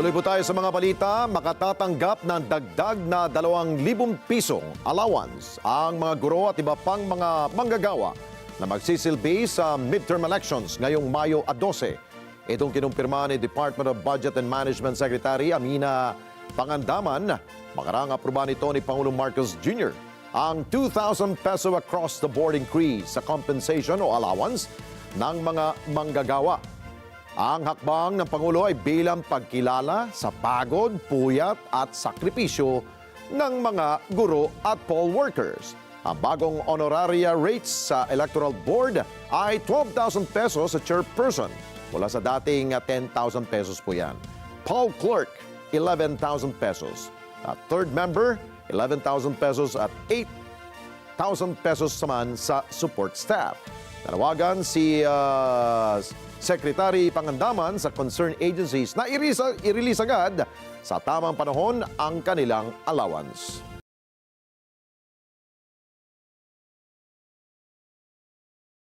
Tuloy po tayo sa mga balita. Makatatanggap ng dagdag na 2,000 pisong allowance ang mga guro at iba pang mga manggagawa na magsisilbi sa midterm elections ngayong Mayo 12. Itong kinumpirma ni Department of Budget and Management Secretary Amina Pangandaman. Makarang aproba nito ni Pangulong Marcos Jr. ang 2,000 peso across the board increase sa compensation o allowance ng mga manggagawa. Ang hakbang ng Pangulo ay bilang pagkilala sa pagod, puyat at sakripisyo ng mga guro at poll workers. Ang bagong honoraria rates sa Electoral Board ay 12,000 pesos sa chairperson mula sa dating 10,000 pesos po yan. Poll clerk, 11,000 pesos. At third member, 11,000 pesos at 8,000 pesos naman sa support staff. Nanawagan si Secretary Pangandaman sa concerned agencies na i-release agad sa tamang panahon ang kanilang allowance.